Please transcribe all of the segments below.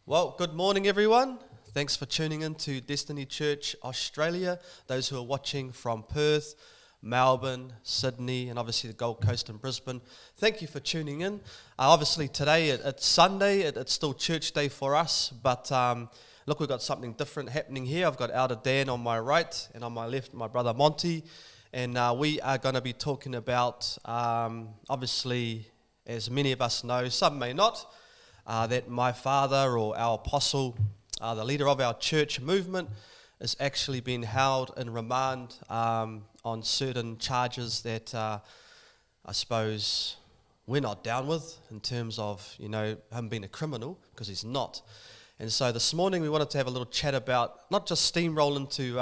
Well, good morning, everyone. Thanks for tuning in to Destiny Church Australia. Those who are watching from Perth, Melbourne, Sydney, and obviously the Gold Coast and Brisbane, thank you for tuning in. Obviously today it's Sunday, it's still church day for us, but look, we've got something different happening here. I've got Elder Dan on my right, and on my left, my brother Monty, and we are going to be talking about, obviously, as many of us know, some may not, that my father or our apostle, the leader of our church movement, is actually being held in remand on certain charges that I suppose we're not down with in terms of, him being a criminal, because he's not. And so this morning we wanted to have a little chat about not just steamrolling to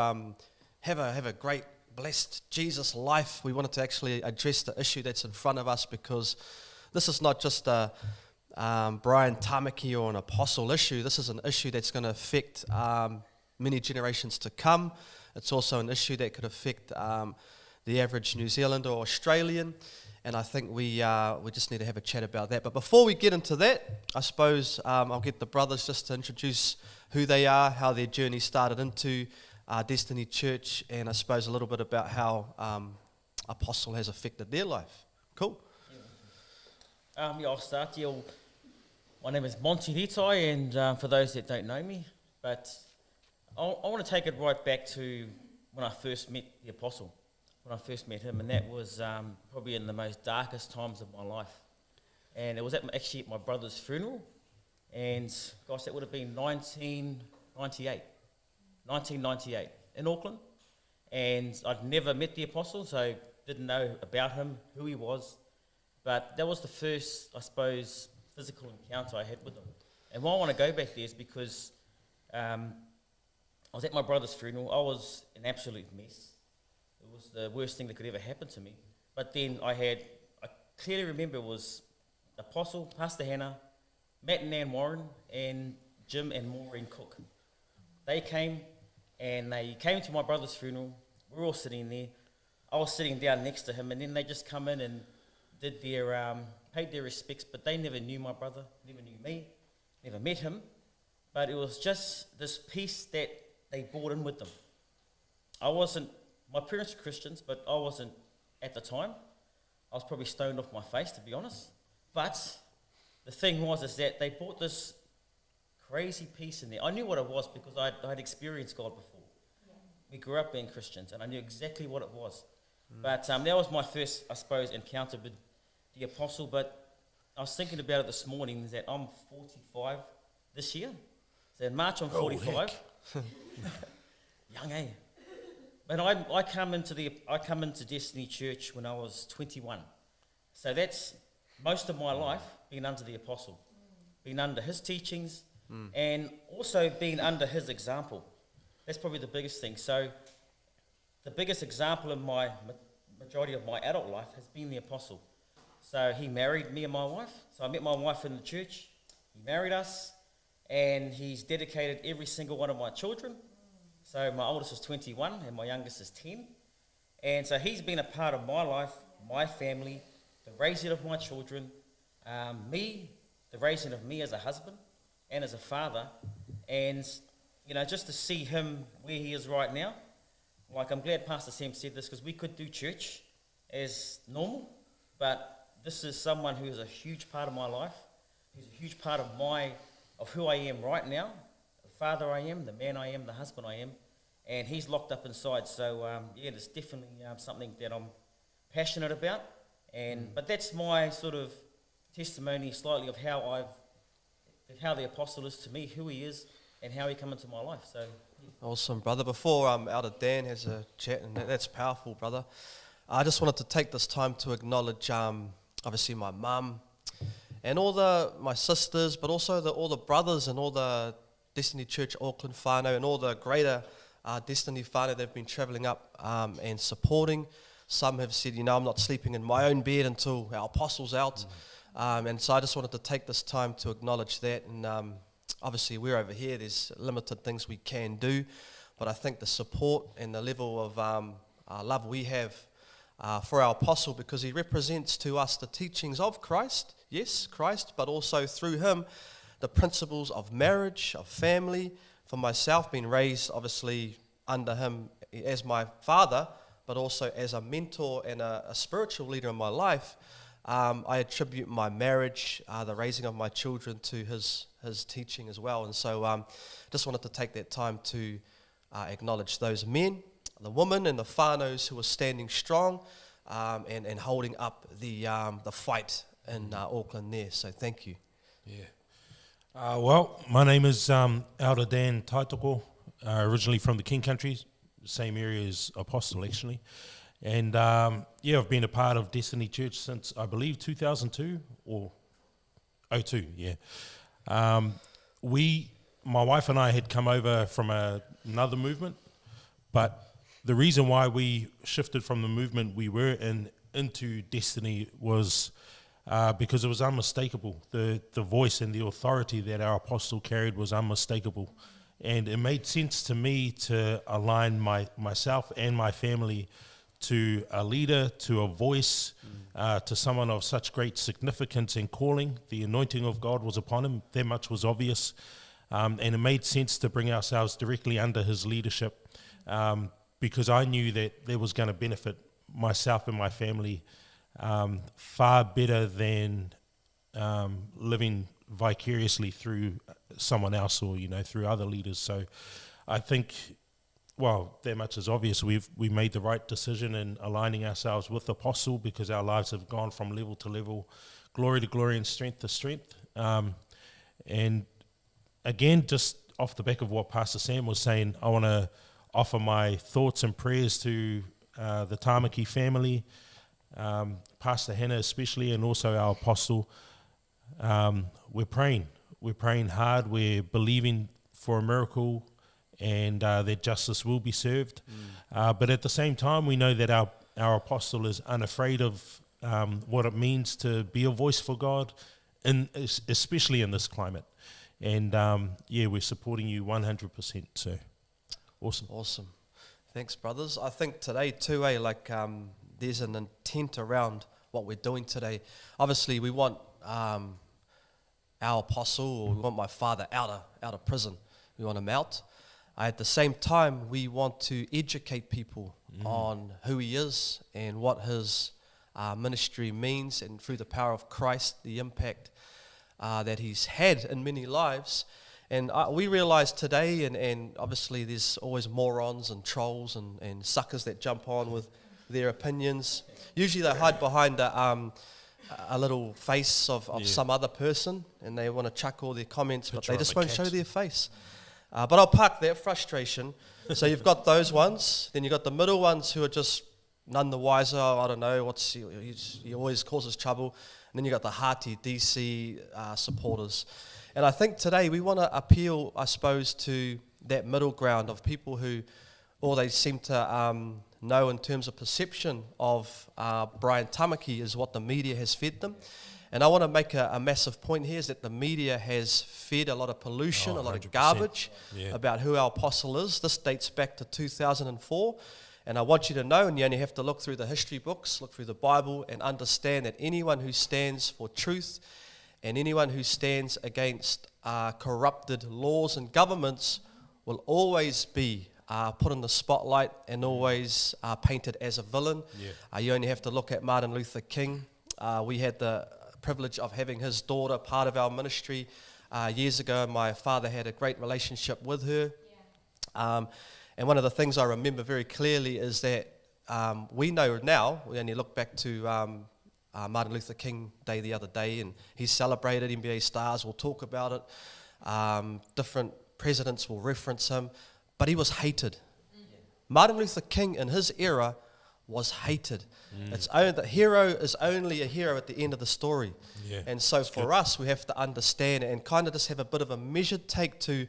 have a great, blessed Jesus life. We wanted to actually address the issue that's in front of us, because this is not just a Brian Tamaki or an apostle issue. This is an issue that's going to affect many generations to come. It's also an issue that could affect the average New Zealander or Australian, and I think we just need to have a chat about that. But before we get into that, I suppose I'll get the brothers just to introduce who they are, how their journey started into Destiny Church, and I suppose a little bit about how Apostle has affected their life. Cool. I'll start. My name is Monty Ritai, and for those that don't know me, but I want to take it right back to when I first met the Apostle, when I first met him, and that was probably in the most darkest times of my life. And it was actually at my brother's funeral, and gosh, that would have been 1998 in Auckland, and I'd never met the Apostle, so didn't know about him, who he was, but that was the first, I suppose, physical encounter I had with him. And why I want to go back there is because I was at my brother's funeral. I was an absolute mess. It was the worst thing that could ever happen to me. But then I clearly remember it was Apostle, Pastor Hannah, Matt and Nan Warren, and Jim and Maureen Cook. They came to my brother's funeral. We were all sitting there. I was sitting down next to him, and then they just come in and did paid their respects, but they never knew my brother, never knew me, never met him. But it was just this peace that they brought in with them. My parents were Christians, but I wasn't at the time. I was probably stoned off my face, to be honest. But the thing is that they brought this crazy peace in there. I knew what it was because I'd experienced God before. Yeah. We grew up being Christians, and I knew exactly what it was. But that was my first, I suppose, encounter with the Apostle. But I was thinking about it this morning, is that I'm 45 this year. So in March I'm 45. Young, eh? But I come into Destiny Church when I was 21. So that's most of my life being under the Apostle, being under his teachings, and also being under his example. That's probably the biggest thing. So the biggest example in my majority of my adult life has been the Apostle. So he married me and my wife. So I met my wife in the church. He married us, and he's dedicated every single one of my children. So my oldest is 21 and my youngest is 10. And so he's been a part of my life, my family, the raising of my children, the raising of me as a husband and as a father. And, just to see him where he is right now, like, I'm glad Pastor Sam said this, because we could do church as normal, but this is someone who is a huge part of my life. He's a huge part of who I am right now, the father I am, the man I am, the husband I am, and he's locked up inside. So, there's definitely something that I'm passionate about, but that's my sort of testimony slightly of how the Apostle is to me, who he is, and how he came into my life. So. Awesome, brother. Before Elder Dan has a chat, and that's powerful, brother, I just wanted to take this time to acknowledge, obviously, my mum and my sisters, but also all the brothers and all the Destiny Church Auckland whānau and all the greater Destiny whānau that have been travelling up and supporting. Some have said, I'm not sleeping in my own bed until our Apostle's out. And so I just wanted to take this time to acknowledge that. And obviously, we're over here. There's limited things we can do. But I think the support and the level of love we have for our apostle, because he represents to us the teachings of Christ, yes, Christ, but also through him, the principles of marriage, of family. For myself, being raised obviously under him as my father, but also as a mentor and a spiritual leader in my life, I attribute my marriage, the raising of my children, to his teaching as well. And so just wanted to take that time to acknowledge those men, the women and the whānaus who are standing strong and holding up the fight in Auckland there. So thank you. Yeah. Well, my name is Elder Dan Taitoko, originally from the King Country, same area as Apostle actually. And I've been a part of Destiny Church since, I believe, 2002 or 02, yeah. My wife and I had come over from another movement, but the reason why we shifted from the movement we were in into Destiny was because it was unmistakable. The voice and the authority that our apostle carried was unmistakable. And it made sense to me to align myself and my family to a leader, to a voice, to someone of such great significance and calling. The anointing of God was upon him. That much was obvious. And it made sense to bring ourselves directly under his leadership because I knew that there was going to benefit myself and my family far better than living vicariously through someone else or, through other leaders. So I think, that much is obvious. We made the right decision in aligning ourselves with the apostle because our lives have gone from level to level, glory to glory and strength to strength. And again, just off the back of what Pastor Sam was saying, I want to offer my thoughts and prayers to the Tamaki family, Pastor Hannah especially, and also our apostle. We're praying hard, we're believing for a miracle and that justice will be served. But at the same time, we know that our apostle is unafraid of what it means to be a voice for God, especially in this climate. And we're supporting you 100%. So awesome. Thanks, brothers. I think today too, there's an intent around what we're doing today. Obviously, we want our apostle, or we want my father out of prison. We want him out. At the same time, we want to educate people on who he is and what his ministry means, and through the power of Christ, the impact that he's had in many lives. And we realize today, and obviously there's always morons and trolls and suckers that jump on with their opinions. Usually they hide behind a little face of some other person, and they want to chuck all their comments, but they just won't show their face. But I'll park that frustration. So you've got those ones, then you've got the middle ones who are just none the wiser. I don't know, he always causes trouble. And then you've got the hearty DC supporters. And I think today we want to appeal, I suppose, to that middle ground of people who all they seem to know in terms of perception of Brian Tamaki is what the media has fed them. And I want to make a massive point here is that the media has fed a lot of pollution, a lot of garbage about who our apostle is. This dates back to 2004. And I want you to know, and you only have to look through the history books, look through the Bible, and understand that anyone who stands for truth and anyone who stands against corrupted laws and governments will always be put in the spotlight and always painted as a villain. You only have to look at Martin Luther King. We had the privilege of having his daughter part of our ministry years ago. My father had a great relationship with her. And one of the things I remember very clearly is that we know now, we only look back to Martin Luther King Day the other day, and he's celebrated. NBA stars will talk about it. Different presidents will reference him, but he was hated. Martin Luther King in his era was hated. The hero is only a hero at the end of the story. And so for us, we have to understand and kind of just have a bit of a measured take to,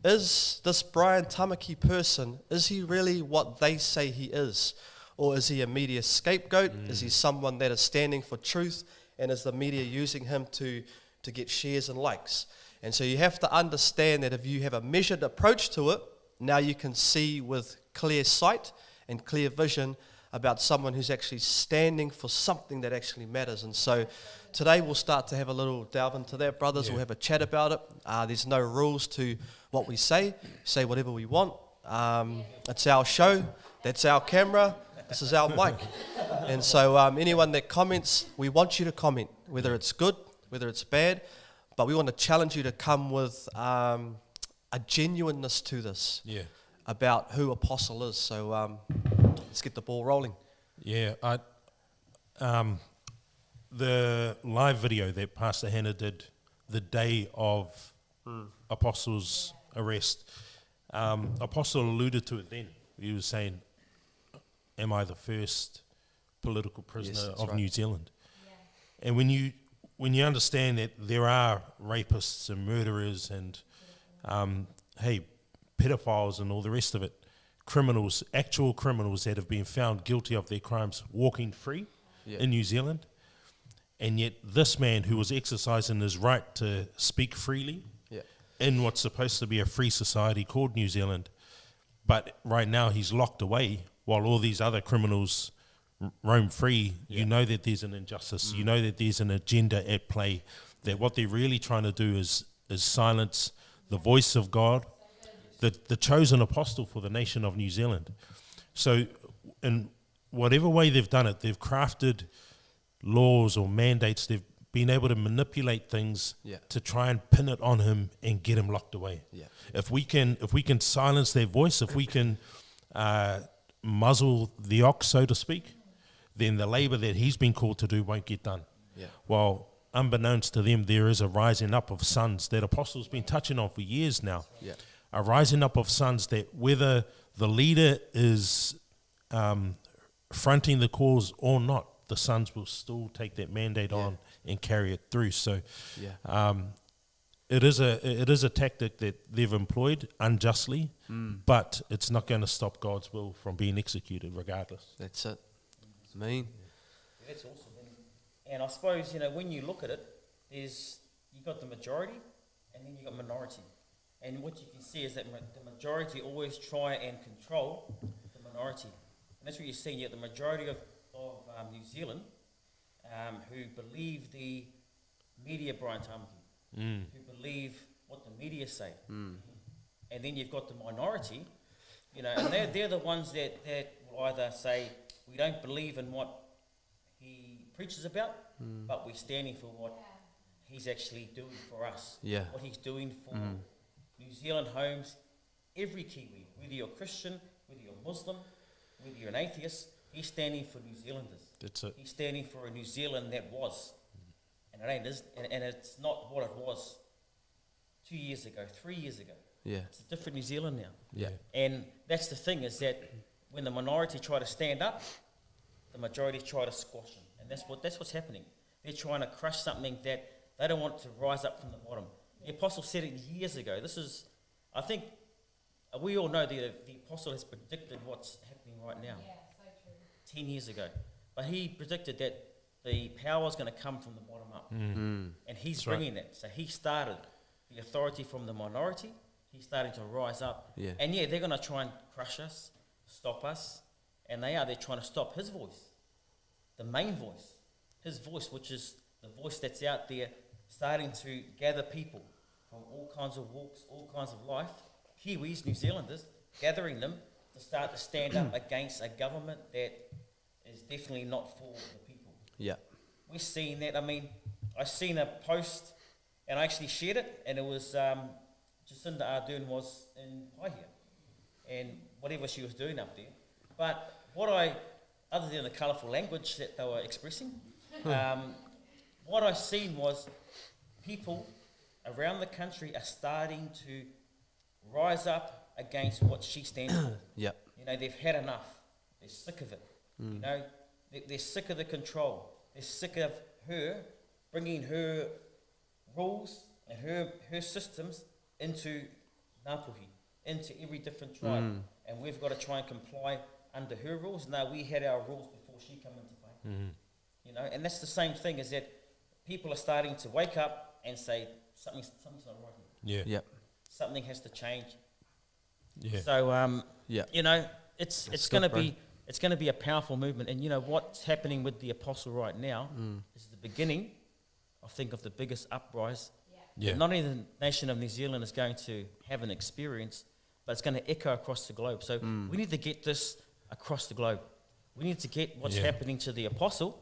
is this Brian Tamaki person, is he really what they say he is? Or is he a media scapegoat? Is he someone that is standing for truth? And is the media using him to get shares and likes? And so you have to understand that if you have a measured approach to it, now you can see with clear sight and clear vision about someone who's actually standing for something that actually matters. And so today we'll start to have a little delve into that, brothers. Yeah. We'll have a chat about it. There's no rules to what we say whatever we want. It's our show, that's our camera, this is our mic. And so anyone that comments, we want you to comment, whether it's good, whether it's bad, but we want to challenge you to come with a genuineness to this about who Apostle is. So let's get the ball rolling. Yeah, the live video that Pastor Hannah did the day of Apostle's arrest, Apostle alluded to it then. He was saying, am I the first political prisoner of New Zealand? Yeah. And when you understand that there are rapists and murderers and, pedophiles and all the rest of it, criminals, actual criminals that have been found guilty of their crimes walking free in New Zealand, and yet this man who was exercising his right to speak freely in what's supposed to be a free society called New Zealand, but right now he's locked away while all these other criminals roam free. You know that there's an injustice. You know that there's an agenda at play, that what they're really trying to do is silence the voice of God, the chosen apostle for the nation of New Zealand. So in whatever way they've done it, they've crafted laws or mandates. They've been able to manipulate things to try and pin it on him and get him locked away. If we can silence their voice, if we can muzzle the ox, so to speak, then the labour that he's been called to do won't get done. While unbeknownst to them, there is a rising up of sons that Apostle's been touching on for years now. A rising up of sons that whether the leader is fronting the cause or not, the sons will still take that mandate on and carry it through. So it is a tactic that they've employed unjustly, but it's not going to stop God's will from being executed regardless. That's it. I mean, that's awesome. And I suppose, when you look at it, you got the majority and then you got minority. And what you can see is that the majority always try and control the minority. And that's what you're seeing. Yet the majority of New Zealand who believe the media, Brian Tamaki, who believe what the media say. And then you've got the minority, and they're the ones that will either say, we don't believe in what he preaches about, but we're standing for what he's actually doing for us. What he's doing for New Zealand homes, every Kiwi, whether you're Christian, whether you're Muslim, whether you're an atheist, he's standing for New Zealanders. That's it. He's standing for a New Zealand that was. And it ain't, and it's not what it was 2 years ago, 3 years ago. It's a different New Zealand now. And that's the thing, is that when the minority try to stand up, the majority try to squash them. And that's what's happening. They're trying to crush something that they don't want to rise up from the bottom. The apostle said it years ago. I think we all know that the apostle has predicted what's happening right now. 10 years ago. But he predicted that the power is going to come from the bottom up. And he's bringing that. So he started the authority from the minority. He's starting to rise up. And they're going to try and crush us, stop us. And they're trying to stop his voice. The main voice. His voice, which is the voice that's out there starting to gather people from all kinds of walks, all kinds of life. Kiwis, New Zealanders, gathering them to start to stand up against a government that is definitely not for the people. We're seeing that. I mean, I seen a post and I actually shared it, and it was Jacinda Ardern was in Paihia and whatever she was doing up there. But other than the colourful language that they were expressing, what I seen was people around the country are starting to rise up against what she stands for. They've had enough. They're sick of it. They're sick of the control. They're sick of her bringing her rules and her systems into Ngāpuhi, into every different tribe. And we've got to try and comply under her rules. Now, we had our rules before she came into play. And that's the same thing, is that people are starting to wake up and say, something's not right here. Something has to change. So, it's going to be It's going to be a powerful movement. And you know what's happening with the apostle right now is the beginning, I think, of the biggest uprise. Yeah. Not only the nation of New Zealand is going to have an experience, but it's going to echo across the globe. So we need to get this across the globe. We need to get what's happening to the apostle,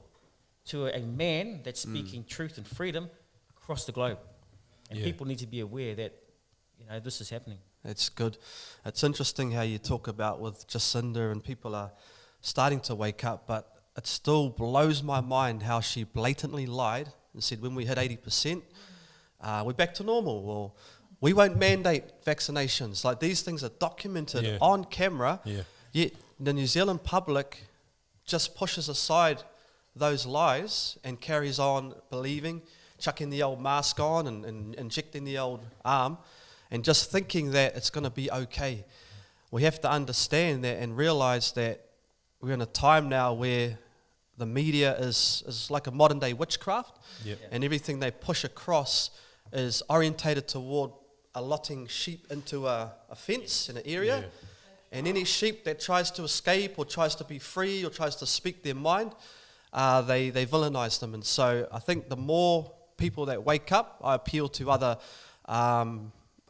to a man that's speaking truth and freedom across the globe. And people need to be aware that, you know, this is happening. That's good. It's interesting how you talk about with Jacinda and people are starting to wake up, but it still blows my mind how she blatantly lied and said when we hit 80%, we're back to normal, or we won't mandate vaccinations. Like, these things are documented on camera, yet the New Zealand public just pushes aside those lies and carries on believing, chucking the old mask on and injecting the old arm, and just thinking that it's going to be okay. We have to understand that and realize that we're in a time now where the media is like a modern day witchcraft, and everything they push across is orientated toward allotting sheep into a fence in an area, and any sheep that tries to escape or tries to be free or tries to speak their mind, they villainize them. And so I think the more people that wake up, I appeal to other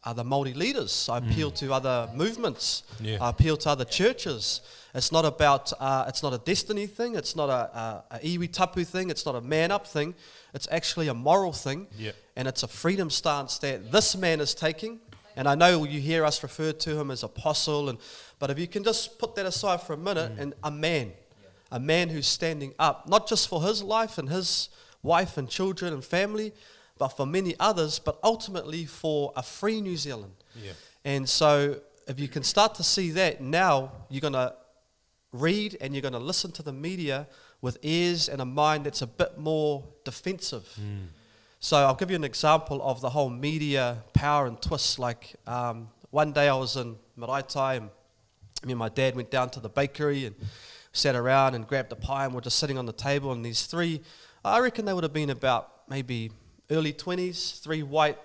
Māori leaders, I appeal to other movements, I appeal to other churches. It's not about, it's not a destiny thing, it's not a iwi tapu thing, it's not a man up thing, it's actually a moral thing, and it's a freedom stance that this man is taking. And I know you hear us refer to him as apostle, but if you can just put that aside for a minute, and a man who's standing up, not just for his life and his wife and children and family, but for many others, but ultimately for a free New Zealand. And so if you can start to see that, now you're going to read and you're going to listen to the media with ears and a mind that's a bit more defensive. So I'll give you an example of the whole media power and twist. Like one day I was in Maraetai, and me and my dad went down to the bakery and sat around and grabbed a pie, and we're just sitting on the table, and these three, I reckon they would have been about maybe early 20s, three white,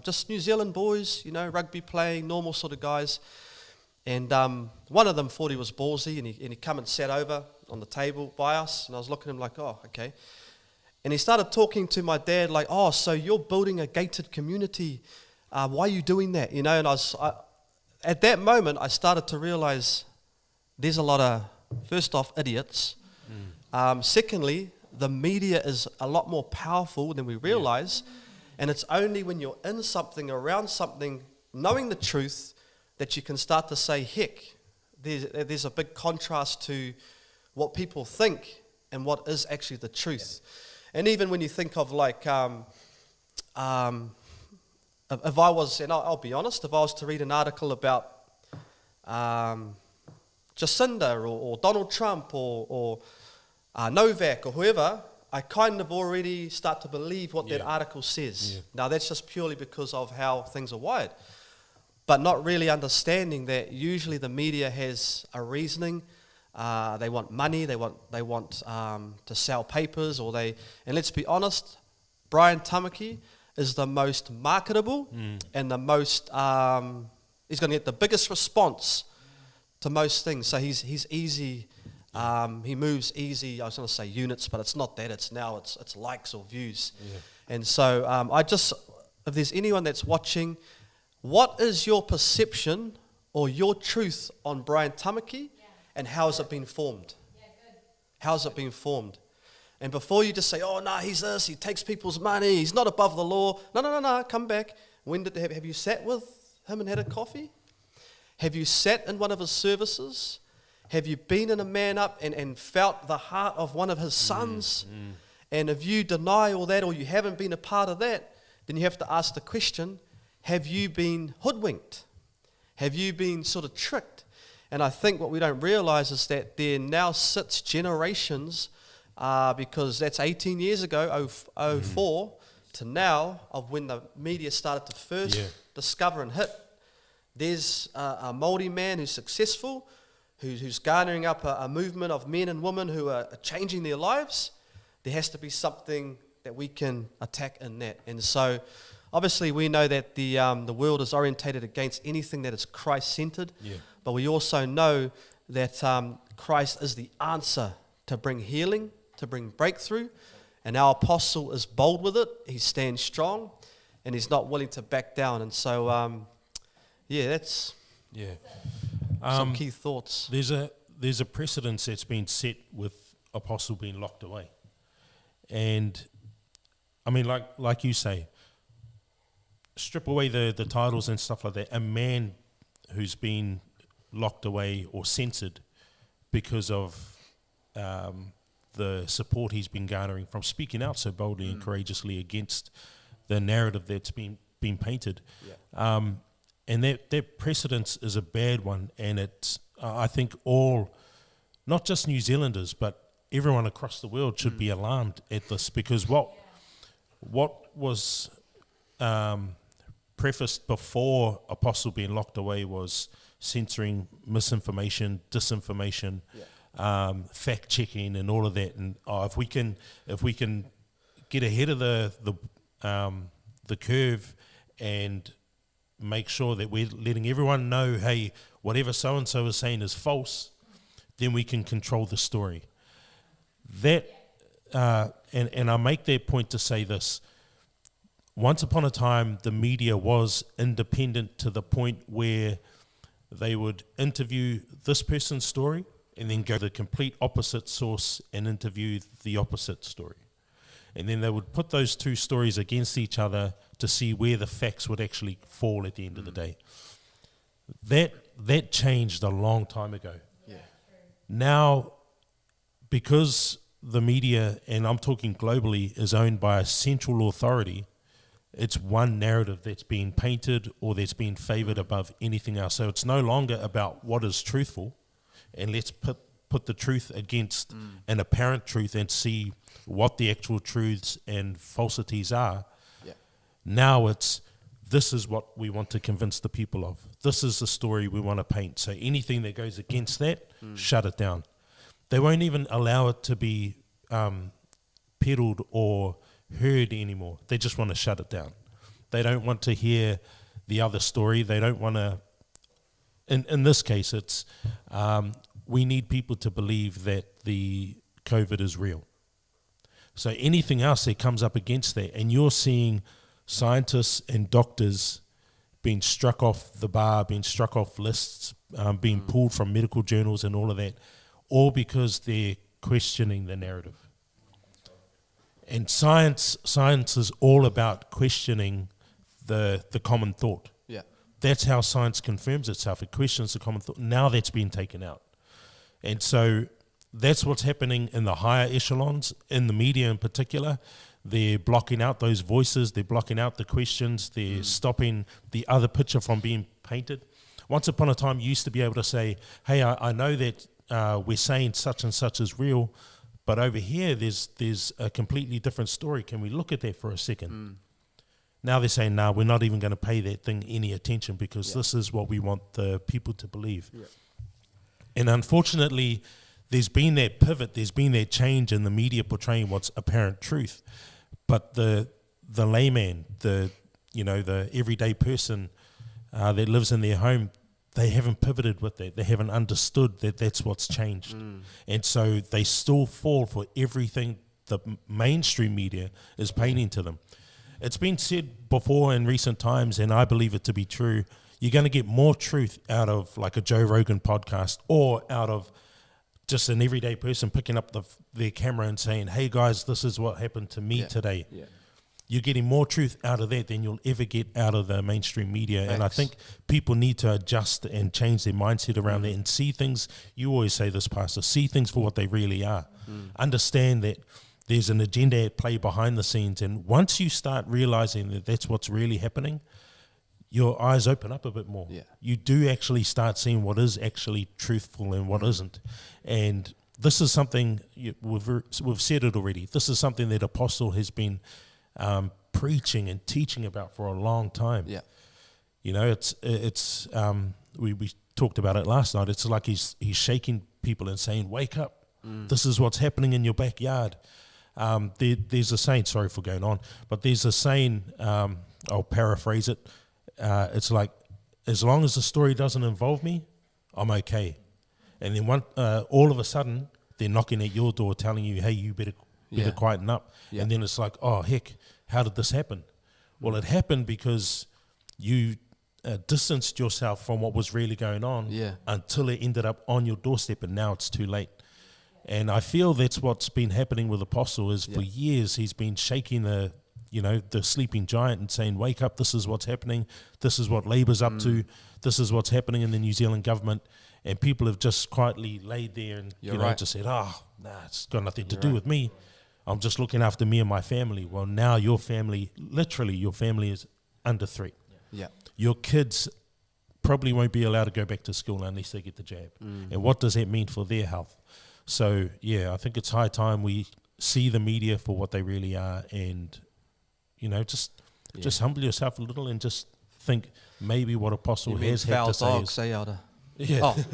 just New Zealand boys, you know, rugby playing, normal sort of guys. And one of them thought he was ballsy, and he come and sat over on the table by us, and I was looking at him like, oh, okay. And he started talking to my dad like, oh, so you're building a gated community, why are you doing that? You know, and at that moment, I started to realize there's a lot of, first off, idiots. Secondly, the media is a lot more powerful than we realize, and it's only when you're in something, around something, knowing the truth, that you can start to say, heck, there's a big contrast to what people think and what is actually the truth. And even when you think of like, if I was, and I'll be honest, if I was to read an article about Jacinda or Donald Trump or Novak or whoever, I kind of already start to believe what that article says. Now that's just purely because of how things are wired, but not really understanding that usually the media has a reasoning. They want money, they want to sell papers, and let's be honest, Brian Tamaki is the most marketable and the most, he's going to get the biggest response to most things. So he's easy. He moves easy. I was going to say units, but it's not that. It's likes or views. And so if there's anyone that's watching, what is your perception or your truth on Brian Tamaki, and how has it been formed? How has it been formed? And before you just say, oh no, he's this, he takes people's money, he's not above the law. No, come back. Have you sat with him and had a coffee? Have you sat in one of his services? Have you been in a man up and felt the heart of one of his sons? And if you deny all that, or you haven't been a part of that, then you have to ask the question, have you been hoodwinked? Have you been sort of tricked? And I think what we don't realize is that there now sits generations, because that's 18 years ago, 04, to now, of when the media started to first discover and hit. There's a Māori man who's successful, who's garnering up a movement of men and women who are changing their lives. There has to be something that we can attack in that. And so obviously we know that the world is orientated against anything that is Christ-centered, but we also know that Christ is the answer to bring healing, to bring breakthrough, and our apostle is bold with it. He stands strong, and he's not willing to back down. And so, that's some key thoughts. There's a precedence that's been set with apostle being locked away, and I mean, like you say, strip away the titles and stuff like that. A man who's been locked away or censored because of the support he's been garnering from speaking out so boldly and courageously against the narrative that's been painted. And that precedence is a bad one, and it's I think all, not just New Zealanders, but everyone across the world should be alarmed at this, because what was prefaced before Apostle being locked away was censoring misinformation, disinformation, fact checking, and all of that. And if we can get ahead of the curve and make sure that we're letting everyone know, hey, whatever so and so is saying is false, then we can control the story. That and I make that point to say this. Once upon a time, the media was independent to the point where they would interview this person's story and then go to the complete opposite source and interview the opposite story. And then they would put those two stories against each other to see where the facts would actually fall at the end of the day. That changed a long time ago. Yeah. Now, because the media, and I'm talking globally, is owned by a central authority, it's one narrative that's being painted or that's being favoured above anything else. So it's no longer about what is truthful, and let's put the truth against an apparent truth and see what the actual truths and falsities are. Yeah. Now it's, this is what we want to convince the people of. This is the story we want to paint. So anything that goes against that, shut it down. They won't even allow it to be peddled or heard anymore. They just want to shut it down. They don't want to hear the other story. They don't want to, in this case, it's, we need people to believe that the COVID is real. So anything else that comes up against that, and you're seeing scientists and doctors being struck off the bar, being struck off lists, being pulled from medical journals and all of that, all because they're questioning the narrative. And science is all about questioning the common thought. Yeah. That's how science confirms itself. It questions the common thought. Now that's been taken out. And so that's what's happening in the higher echelons, in the media in particular. They're blocking out those voices. They're blocking out the questions. They're stopping the other picture from being painted. Once upon a time, you used to be able to say, hey, I know that we're saying such and such is real, but over here there's a completely different story. Can we look at that for a second? Now they're saying, no, we're not even going to pay that thing any attention because this is what we want the people to believe. Yeah. And unfortunately, there's been that pivot, there's been that change in the media portraying what's apparent truth. But the layman, the everyday person that lives in their home, they haven't pivoted with that. They haven't understood that that's what's changed. And so they still fall for everything the mainstream media is painting to them. It's been said before in recent times, and I believe it to be true, you're going to get more truth out of like a Joe Rogan podcast or out of just an everyday person picking up their camera and saying, hey guys, this is what happened to me today. Yeah. You're getting more truth out of that than you'll ever get out of the mainstream media. Thanks. And I think people need to adjust and change their mindset around that and see things, you always say this, Pastor, see things for what they really are. Understand that there's an agenda at play behind the scenes. And once you start realizing that that's what's really happening, your eyes open up a bit more. Yeah. You do actually start seeing what is actually truthful and what isn't. And this is something, we've said it already, this is something that Apostle has been preaching and teaching about for a long time. Yeah. You know, it's we talked about it last night. It's like he's shaking people and saying, wake up. This is what's happening in your backyard. There's a saying, sorry for going on, but there's a saying, I'll paraphrase it. It's like, as long as the story doesn't involve me, I'm okay. And then all of a sudden, they're knocking at your door telling you, hey, you better quieten up. Yeah. And then it's like, oh, heck, how did this happen? Well, it happened because you distanced yourself from what was really going on until it ended up on your doorstep, and now it's too late. And I feel that's what's been happening with Apostle is for years he's been shaking the sleeping giant and saying, wake up, this is what's happening, this is what Labour's up to, this is what's happening in the New Zealand government. And people have just quietly laid there and just said, it's got nothing to do with me. I'm just looking after me and my family. Well, now your family, literally your family is under threat. Yeah. Your kids probably won't be allowed to go back to school unless they get the jab. And what does that mean for their health? So, I think it's high time we see the media for what they really are and, just humble yourself a little and just think maybe what Apostle has had to say dogs,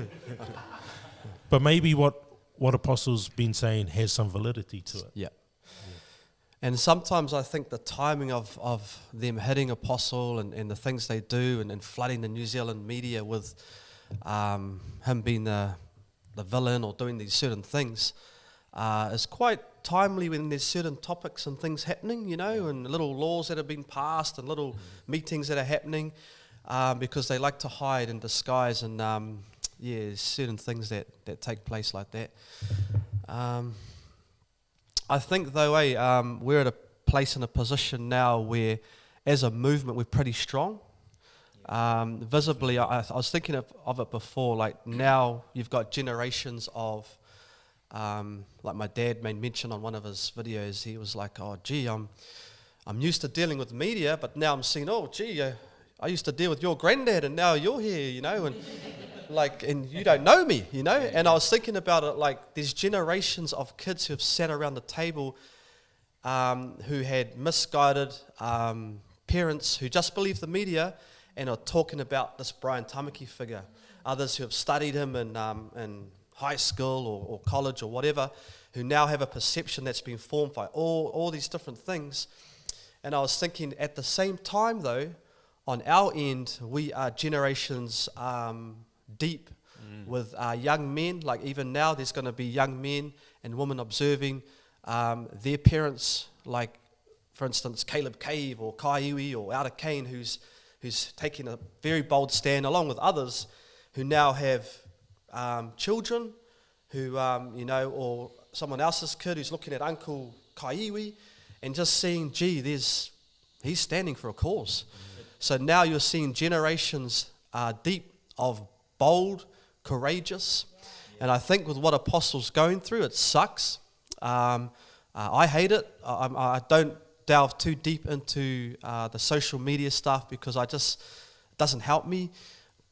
but maybe what Apostle's been saying has some validity to it. Yeah. And sometimes I think the timing of them hitting Apostle and the things they do and flooding the New Zealand media with him being the villain or doing these certain things is quite timely when there's certain topics and things happening, and little laws that have been passed and little meetings that are happening because they like to hide and disguise and certain things that take place like that. I think though, we're at a place and a position now where as a movement we're pretty strong. Visibly, I was thinking of it before, like now you've got generations of, like my dad made mention on one of his videos, he was like, oh gee, I'm used to dealing with media, but now I'm seeing, oh gee, I used to deal with your granddad and now you're here, and and you don't know me, and I was thinking about it, like there's generations of kids who have sat around the table who had misguided parents who just believe the media and are talking about this Brian Tamaki figure. Others who have studied him in high school or college or whatever, who now have a perception that's been formed by all these different things. And I was thinking at the same time though, on our end, we are generations deep with young men. Like even now, there's going to be young men and women observing their parents, like for instance, Caleb Cave or Kaiwi or Outer Kane, who's taking a very bold stand along with others who now have children who, or someone else's kid who's looking at Uncle Kaiwi and just seeing, gee, he's standing for a cause. So now you're seeing generations deep of bold, courageous. And I think with what Apostle's going through, it sucks. I hate it. I don't delve too deep into the social media stuff because it doesn't help me.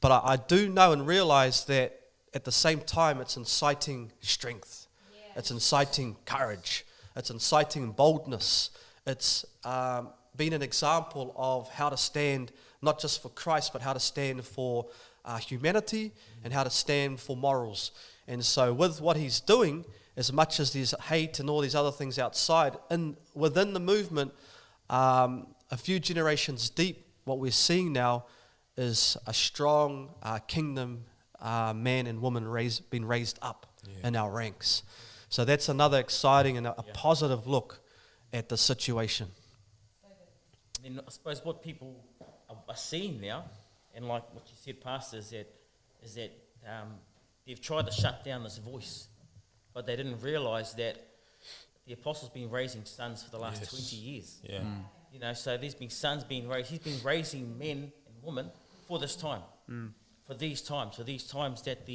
But I do know and realize that at the same time, it's inciting strength. Yeah. It's inciting courage. It's inciting boldness. It's been an example of how to stand not just for Christ, but how to stand for humanity and how to stand for morals. And so with what he's doing, as much as there's hate and all these other things outside, within the movement, a few generations deep, what we're seeing now is a strong kingdom man and woman being raised up in our ranks. So that's another exciting and a positive look at the situation. And I suppose what people are seeing now, and like what you said, Pastor, is that they've tried to shut down this voice, but they didn't realise that the Apostle's been raising sons for the last 20 years. Yeah. So there's been sons being raised. He's been raising men and women for this time, for these times that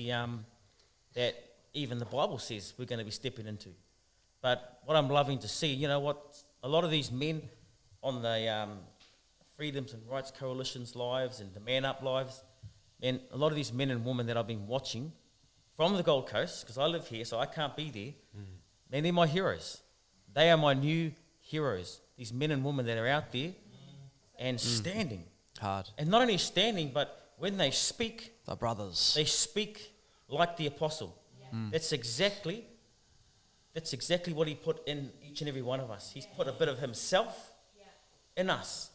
that even the Bible says we're going to be stepping into. But what I'm loving to see, a lot of these men on the Freedoms and Rights Coalition's lives and the Man Up lives, and a lot of these men and women that I've been watching from the Gold Coast, because I live here, so I can't be there, man, they're my heroes. They are my new heroes. These men and women that are out there and standing. Hard. And not only standing, but when they speak, the brothers. They speak like the Apostle. That's exactly what he put in each and every one of us. He's put a bit of himself in us.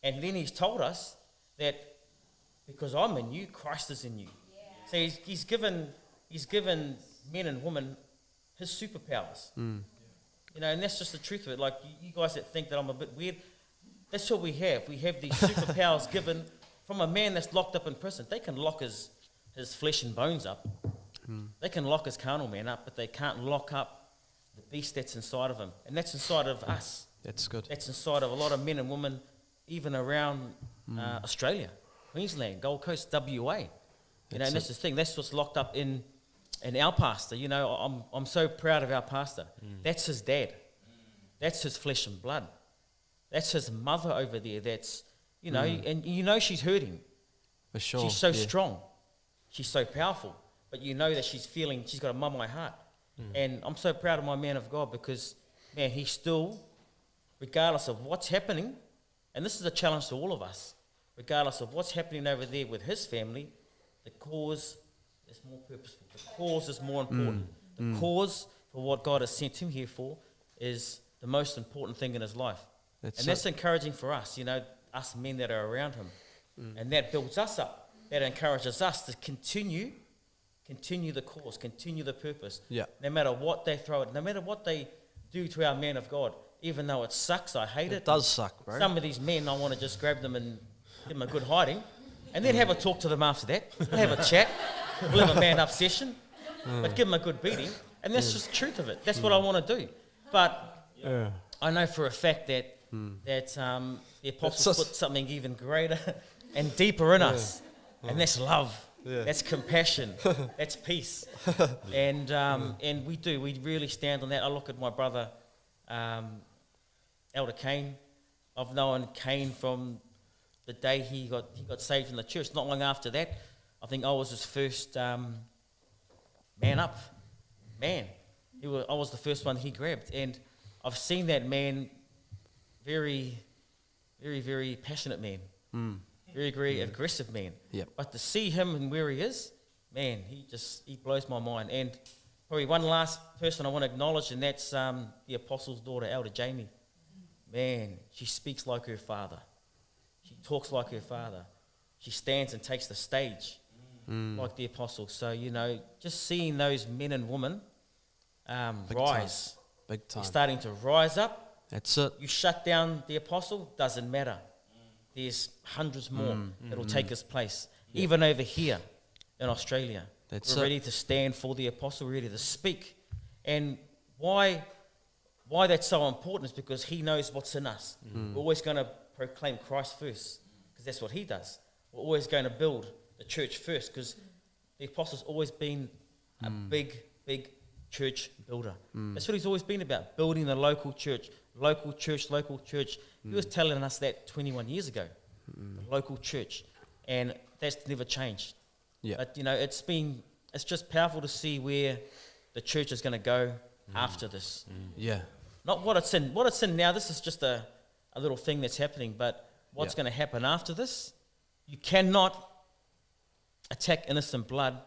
And then he's told us that because I'm in you, Christ is in you. So he's given He's given men and women his superpowers. You know, and that's just the truth of it. Like, you guys that think that I'm a bit weird, that's what we have. We have these superpowers given from a man that's locked up in prison. They can lock his flesh and bones up. They can lock his carnal man up, but they can't lock up the beast that's inside of him. And that's inside of us. That's good. That's inside of a lot of men and women, even around Australia, Queensland, Gold Coast, WA. You know, and that's the thing. That's what's locked up in our pastor. You know, I'm so proud of our pastor. That's his dad. That's his flesh and blood. That's his mother over there. That's, you know, and you know she's hurting. For sure. She's so strong. She's so powerful. But you know that she's got a mum heart. And I'm so proud of my man of God because, man, he still, regardless of what's happening, and this is a challenge to all of us, regardless of what's happening over there with his family, the cause is more purposeful. The cause is more important. The cause for what God has sent him here for is the most important thing in his life. That's encouraging for us, you know, us men that are around him. And that builds us up. That encourages us to continue the cause, continue the purpose. Yeah. No matter what they throw at, no matter what they do to our man of God, even though it sucks, I hate it. It does suck, bro. Some of these men, I want to just grab them and give them a good hiding, and then have a talk to them after that. We'll have a chat. We'll have a man-up session, but give them a good beating. And that's just the truth of it. That's what I want to do. But I know for a fact that the apostles put something even greater and deeper in us, and that's love. That's compassion. That's peace. And we really stand on that. I look at my brother, Elder Kane. I've known Kane from the day he got saved in the church. Not long after that, I think I was his first man up. Man. I was the first one he grabbed. And I've seen that man, very, very, very passionate man. Very, very aggressive man. Yep. But to see him and where he is, man, he blows my mind. And probably one last person I want to acknowledge, and that's the Apostle's daughter, Elder Jamie. Man, she speaks like her father. She talks like her father. She stands and takes the stage like the Apostle. So, you know, just seeing those men and women rise. Big time. They're starting to rise up. That's it. You shut down the Apostle, doesn't matter. There's hundreds more that will take his place. Even over here in Australia. We're ready to stand for the Apostle, we're ready to speak. And why that's so important is because he knows what's in us. We're always going to proclaim Christ first, because that's what he does. We're always going to build the church first, because the Apostle's always been a big church builder. That's what he's always been about, building the local church. He was telling us that 21 years ago, the local church, and that's never changed. Yeah. But, you know, it's just powerful to see where the church is going to go after this. Yeah. Not what it's in. What it's in now, this is just a little thing that's happening, but what's going to happen after this, you cannot attack innocent blood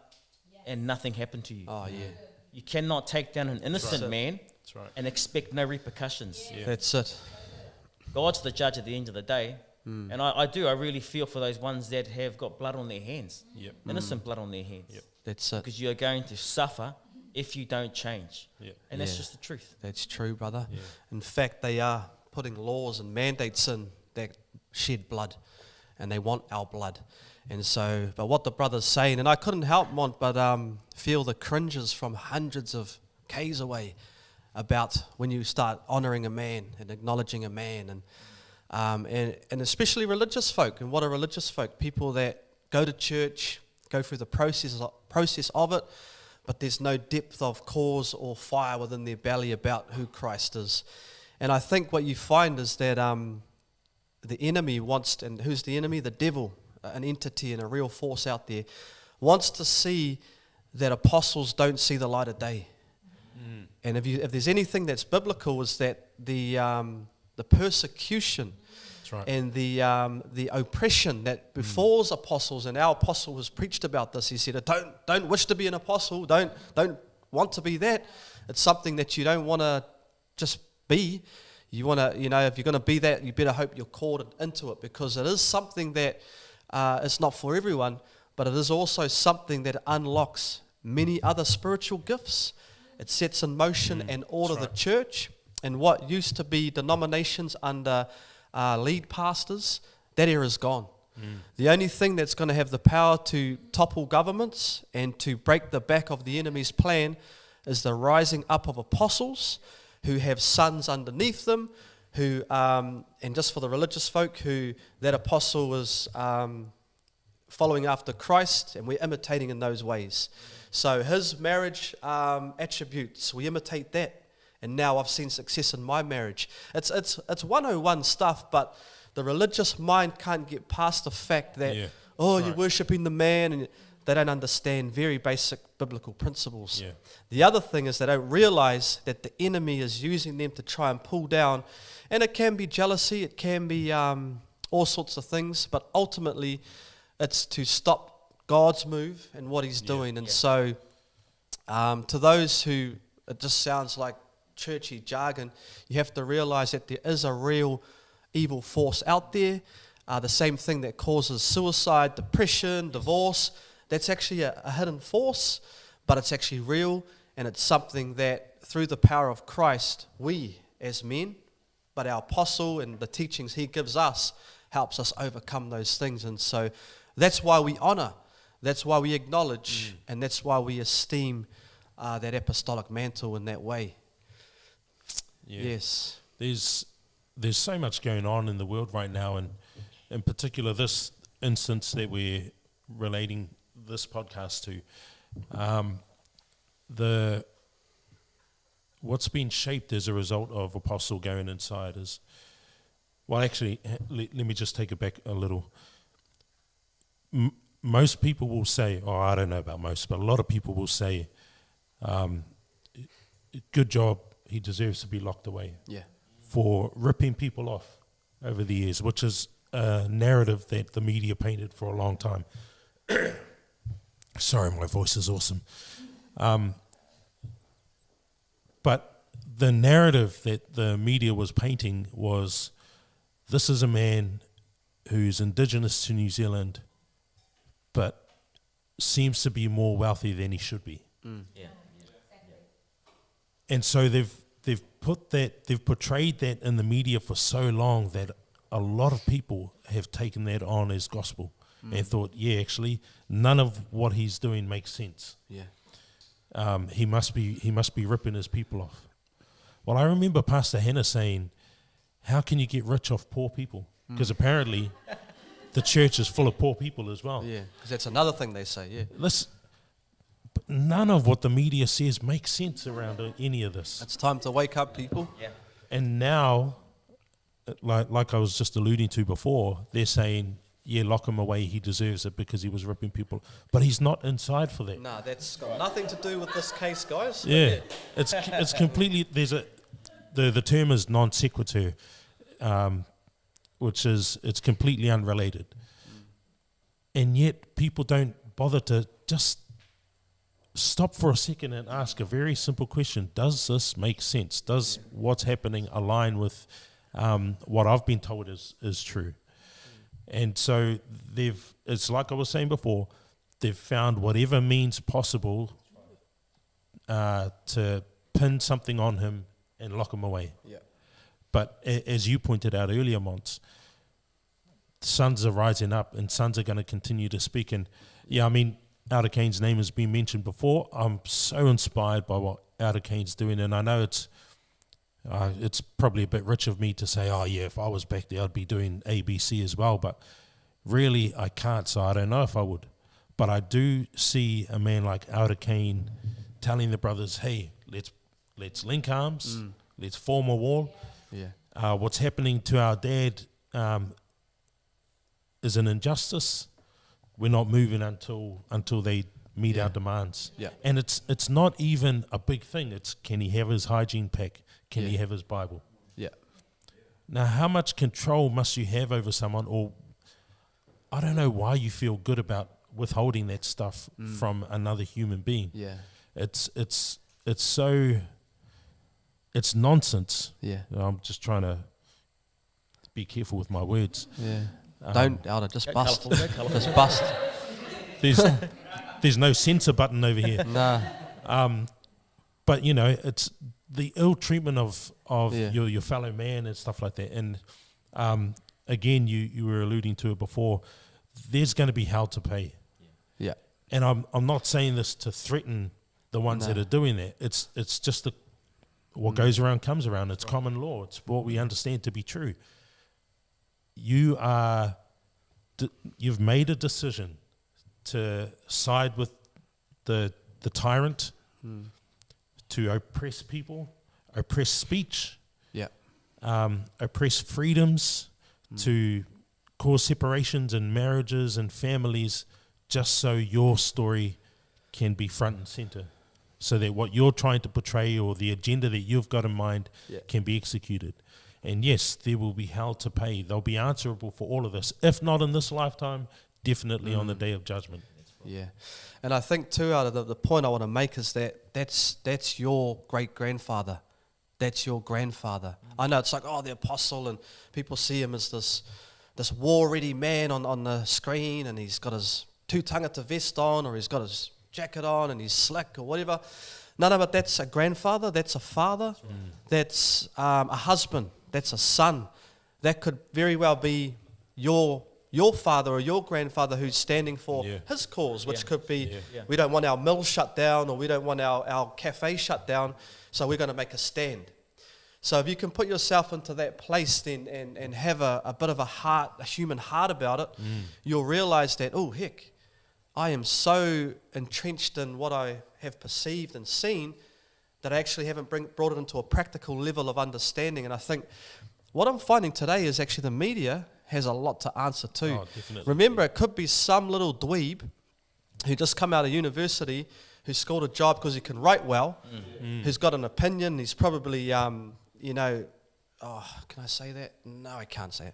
and nothing happen to you. Oh, yeah. You cannot take down an innocent man and expect no repercussions. Yeah. That's it. God's the judge at the end of the day. And I really feel for those ones that have got blood on their hands, innocent blood on their hands. That's it. Because you're going to suffer if you don't change. And that's just the truth. That's true, brother. In fact, they are putting laws and mandates in that shed blood, and they want our blood. And so, but what the brother's saying, and I couldn't help, Mont, but feel the cringes from hundreds of Ks away about when you start honouring a man and acknowledging a man, and especially religious folk. And what are religious folk? People that go to church, go through the process of it, but there's no depth of cause or fire within their belly about who Christ is. And I think what you find is that the enemy wants, and who's the enemy? The devil, an entity and a real force out there, wants to see that apostles don't see the light of day. And if there's anything that's biblical, is that the persecution and the oppression that befalls apostles, and our apostle has preached about this. He said, don't wish to be an apostle, don't want to be that. It's something that you don't want to just be. You want to, if you're going to be that, you better hope you're called into it, because it is something that it's not for everyone, but it is also something that unlocks many other spiritual gifts. It sets in motion and order the church. And what used to be denominations under lead pastors, that era is gone. The only thing that's going to have the power to topple governments and to break the back of the enemy's plan is the rising up of apostles who have sons underneath them, who, and just for the religious folk, who that apostle was following after Christ, and we're imitating in those ways. So his marriage attributes, we imitate that. And now I've seen success in my marriage. It's 101 stuff, but the religious mind can't get past the fact that, you're worshipping the man, and they don't understand very basic biblical principles. Yeah. The other thing is they don't realize that the enemy is using them to try and pull down, and it can be jealousy, it can be all sorts of things, but ultimately it's to stop God's move and what he's doing. And so to those who, it just sounds like churchy jargon, you have to realize that there is a real evil force out there. The same thing that causes suicide, depression, divorce, that's actually a hidden force, but it's actually real, and it's something that through the power of Christ, we as men, but our apostle and the teachings he gives us helps us overcome those things. And so that's why we honor, that's why we acknowledge, and that's why we esteem that apostolic mantle in that way. Yes. There's so much going on in the world right now, and in particular this instance that we're relating this podcast to, what's been shaped as a result of Apostle going inside is, well, actually, let me just take it back a little. Most people will say, I don't know about most, but a lot of people will say, good job, he deserves to be locked away. Yeah. For ripping people off over the years, which is a narrative that the media painted for a long time. Sorry, my voice is awesome. But the narrative that the media was painting was, this is a man who's indigenous to New Zealand, but seems to be more wealthy than he should be. And so they've portrayed that in the media for so long that a lot of people have taken that on as gospel and thought, actually, none of what he's doing makes sense. He must be ripping his people off. Well, I remember Pastor Hannah saying, how can you get rich off poor people? Because apparently the church is full of poor people as well. Yeah, because that's another thing they say, But none of what the media says makes sense around any of this. It's time to wake up, people. And now, like I was just alluding to before, they're saying, lock him away, he deserves it because he was ripping people. But he's not inside for that. No, that's got nothing to do with this case, guys. It's completely, the term is non sequitur, which is, it's completely unrelated. And yet people don't bother to just stop for a second and ask a very simple question. Does this make sense? Does what's happening align with what I've been told is true? And so it's like I was saying before, they've found whatever means possible to pin something on him and lock him away. But as you pointed out earlier, Mons, sons are rising up and sons are going to continue to speak. And Elder Kane's name has been mentioned before. I'm so inspired by what Elder Kane's doing, and I know it's probably a bit rich of me to say, if I was back there, I'd be doing ABC as well. But really, I can't, so I don't know if I would. But I do see a man like Elder Kane telling the brothers, hey, let's link arms, let's form a wall. What's happening to our dad is an injustice. We're not moving until they meet our demands. And it's not even a big thing. It's, can he have his hygiene pack? Can he have his Bible? Now, how much control must you have over someone? Or I don't know why you feel good about withholding that stuff from another human being. It's nonsense. I'm just trying to be careful with my words. Don't, Elder, just bust. Just bust. There's no censor button over here. Nah. But you know, it's the ill treatment of Yeah. your fellow man and stuff like that. And again, you were alluding to it before. There's going to be hell to pay. Yeah. And I'm not saying this to threaten the ones that are doing that. It's just what goes around comes around. It's common law. It's what we understand to be true. You've made a decision to side with the tyrant, to oppress people, oppress speech, Yeah. oppress freedoms, to cause separations in marriages and families, just so your story can be front and center, so that what you're trying to portray or the agenda that you've got in mind can be executed. And yes, there will be hell to pay. They'll be answerable for all of this. If not in this lifetime, definitely on the day of judgment. Yeah. And I think too, out of the point I want to make is that's your great-grandfather. That's your grandfather. I know it's like, oh, the apostle, and people see him as this war-ready man on the screen, and he's got his two-tangata vest on, or he's got his jacket on, and he's slick, or whatever. No, but that's a grandfather, that's a father, that's a husband, that's a son. That could very well be your father or your grandfather who's standing for his cause, which could be, we don't want our mill shut down, or we don't want our cafe shut down, so we're going to make a stand. So if you can put yourself into that place then and have a bit of a human heart about it, you'll realize that, oh, heck, I am so entrenched in what I have perceived and seen that I actually haven't brought it into a practical level of understanding. And I think what I'm finding today is actually the media has a lot to answer to. Oh, definitely. Remember, it could be some little dweeb who just come out of university, who scored a job because he can write well, who's got an opinion, he's probably, can I say that? No, I can't say it.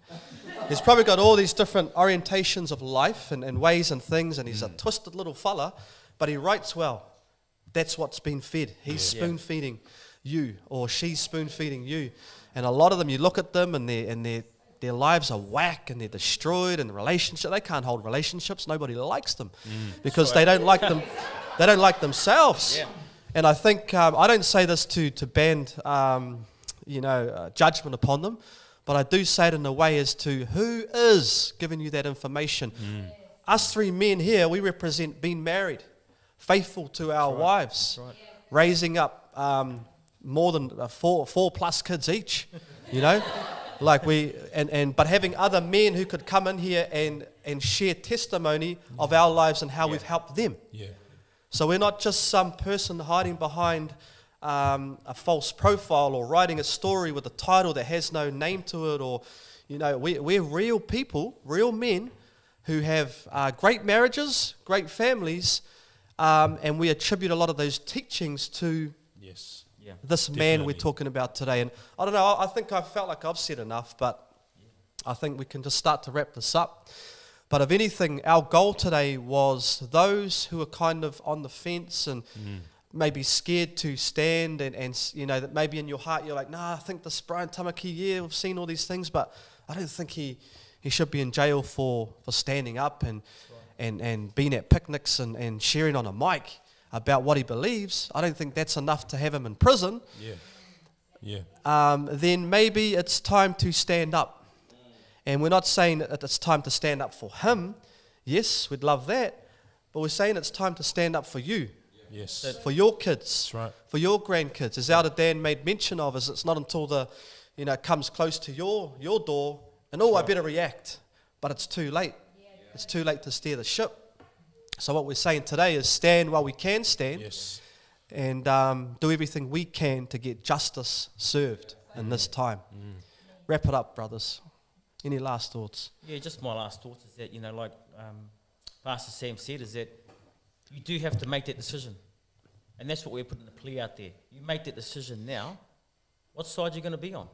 He's probably got all these different orientations of life and ways and things, and he's a twisted little fella, but he writes well. That's what's been fed. He's spoon-feeding you, or she's spoon-feeding you. And a lot of them, you look at them, and their lives are whack, and they're destroyed, and the relationship, they can't hold relationships. Nobody likes them because they don't like them. They don't like themselves. Yeah. And I think, I don't say this to band, judgment upon them, but I do say it in a way as to who is giving you that information. Us three men here, we represent being married, faithful to our wives, raising up more than four plus kids each, like but having other men who could come in here and share testimony of our lives and how we've helped them. Yeah. So we're not just some person hiding behind a false profile or writing a story with a title that has no name to it, or we're real people, real men who have great marriages, great families, and we attribute a lot of those teachings to this man we're talking about today. And I don't know, I think I felt like I've said enough, but I think we can just start to wrap this up. But if anything, our goal today was those who are kind of on the fence and maybe scared to stand, and that maybe in your heart you're like, nah, I think this Brian Tamaki, we've seen all these things, but I don't think he should be in jail for standing up and being at picnics and sharing on a mic about what he believes. I don't think that's enough to have him in prison. Then maybe it's time to stand up. And we're not saying that it's time to stand up for him. Yes, we'd love that. But we're saying it's time to stand up for you. Yes. For your kids. That's right. For your grandkids. As Elder Dan made mention of, is it's not until it comes close to your door and I better react. But it's too late. It's too late to steer the ship. So what we're saying today is stand while we can stand. Yes. And do everything we can to get justice served in this time. Wrap it up, brothers. Any last thoughts? Yeah, just my last thoughts is that, like Pastor Sam said, is that you do have to make that decision. And that's what we're putting the plea out there. You make that decision now, what side are you going to be on?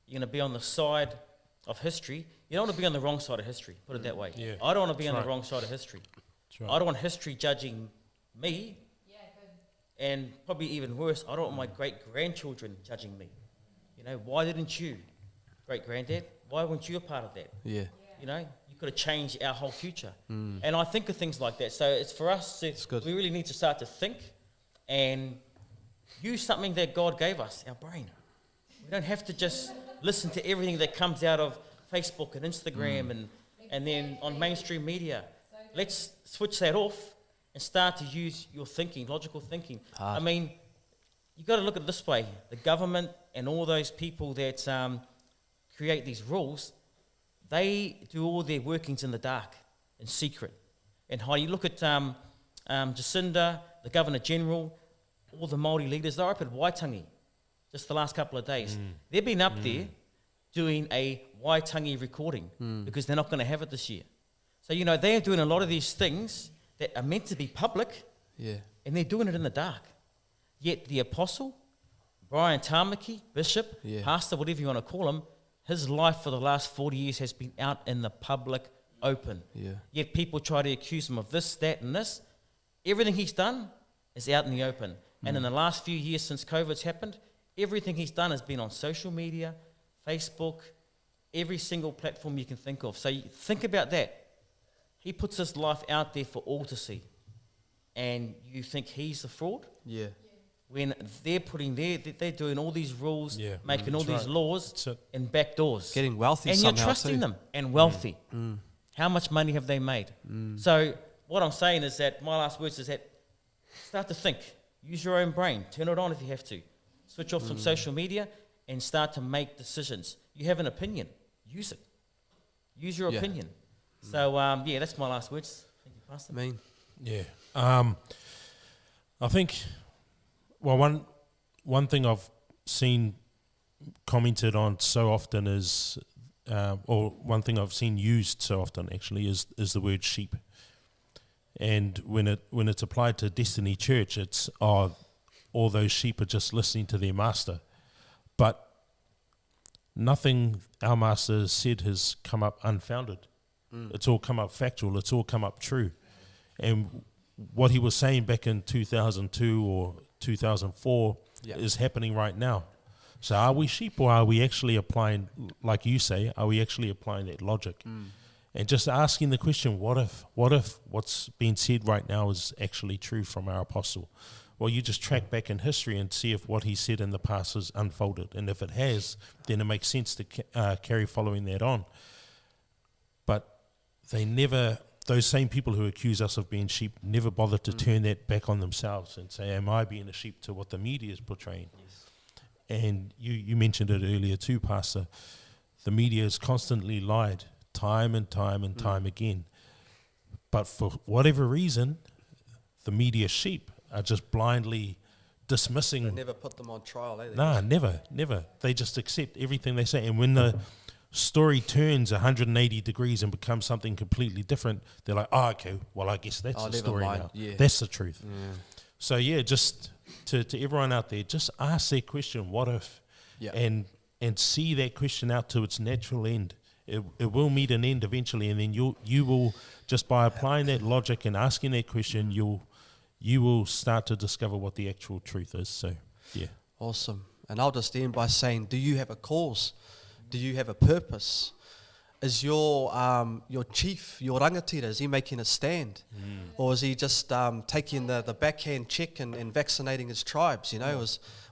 You're going to be on the side of history. You don't want to be on the wrong side of history, put it that way. Yeah. I don't want to be on the wrong side of history. Right. I don't want history judging me, and probably even worse, I don't want my great-grandchildren judging me. Why didn't you, great-granddad? Why weren't you a part of that? Yeah. You could have changed our whole future. And I think of things like that. So it's for us to, good. we really need to start to think and use something that God gave us, our brain. We don't have to just listen to everything that comes out of Facebook and Instagram and then on mainstream media. Let's switch that off and start to use your thinking, logical thinking. I mean, you've got to look at it this way. The government and all those people that create these rules, they do all their workings in the dark, in secret. And how you look at Jacinda, the Governor-General, all the Māori leaders, they're up at Waitangi just the last couple of days. They've been up there doing a Waitangi recording because they're not going to have it this year. So, you know, they're doing a lot of these things that are meant to be public, and they're doing it in the dark. Yet the apostle, Brian Tamaki, bishop, pastor, whatever you want to call him, his life for the last 40 years has been out in the public open. Yet people try to accuse him of this, that, and this. Everything he's done is out in the open. And in the last few years since COVID's happened, everything he's done has been on social media, Facebook, every single platform you can think of. So you think about that. He puts his life out there for all to see. And you think he's the fraud? When they're putting they're doing all these rules, making all these laws and back doors. Getting wealthy and somehow you're trusting too. them and wealthy. How much money have they made? So what I'm saying is that my last words is that start to think. Use your own brain. Turn it on if you have to. Switch off from social media and start to make decisions. You have an opinion. Use it. Use your opinion. So, that's my last words. Thank you, Pastor. I think, well, one thing I've seen commented on so often is, or one thing I've seen used so often actually is the word sheep. And when it's applied to Destiny Church, it's all those sheep are just listening to their master. But nothing our master said has come up unfounded. It's all come up factual. It's all come up true. And what he was saying back in 2002 or 2004 is happening right now. So are we sheep, or are we actually applying, like you say, are we actually applying that logic? And just asking the question, what if what's being said right now is actually true from our apostle? Well, you just track back in history and see if what he said in the past has unfolded. And if it has, then it makes sense to carry following that on. But they never, those same people who accuse us of being sheep, never bother to turn that back on themselves and say, am I being a sheep to what the media is portraying? And you mentioned it earlier too, Pastor. The media has constantly lied time and time and time again. But for whatever reason, the media sheep are just blindly dismissing. They never put them on trial, eh? Nah, never. They just accept everything they say. And when the story turns 180 degrees and becomes something completely different, they're like, oh, okay, well, I guess that's the story now. That's the truth. So, just to everyone out there, just ask that question, what if? And see that question out to its natural end. It will meet an end eventually, and then you will, just by applying that logic and asking that question, you will start to discover what the actual truth is. So, Awesome. And I'll just end by saying, do you have a cause? Do you have a purpose? Is your chief, your rangatira, is he making a stand? Or is he just taking the backhand check and vaccinating his tribes,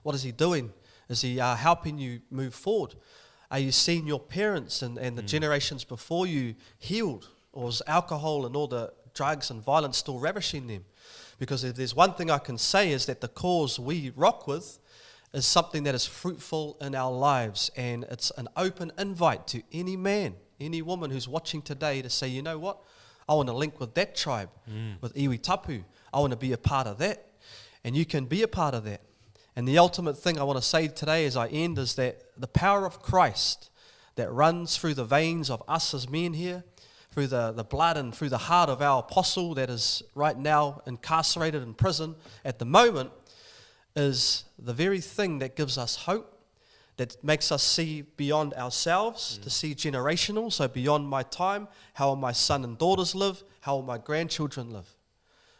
What is he doing? Is he helping you move forward? Are you seeing your parents and the generations before you healed? Or is alcohol and all the drugs and violence still ravishing them? Because if there's one thing I can say is that the cause we rock with is something that is fruitful in our lives, and it's an open invite to any man, any woman who's watching today to say, you know what, I want to link with that tribe, with iwi tapu. I want to be a part of that, and you can be a part of that. And the ultimate thing I want to say today as I end is that the power of Christ that runs through the veins of us as men here, through the blood and through the heart of our apostle that is right now incarcerated in prison at the moment, is the very thing that gives us hope, that makes us see beyond ourselves, to see generational, so beyond my time, how will my son and daughters live, how will my grandchildren live.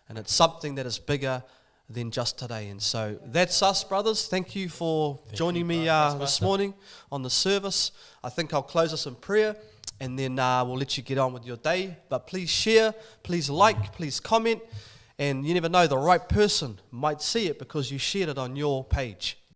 And it's something that is bigger than just today. And so that's us, brothers. Thank you for joining me this morning on the service. I think I'll close us in prayer. and then we'll let you get on with your day. But please share, please like, please comment, and you never know, the right person might see it because you shared it on your page.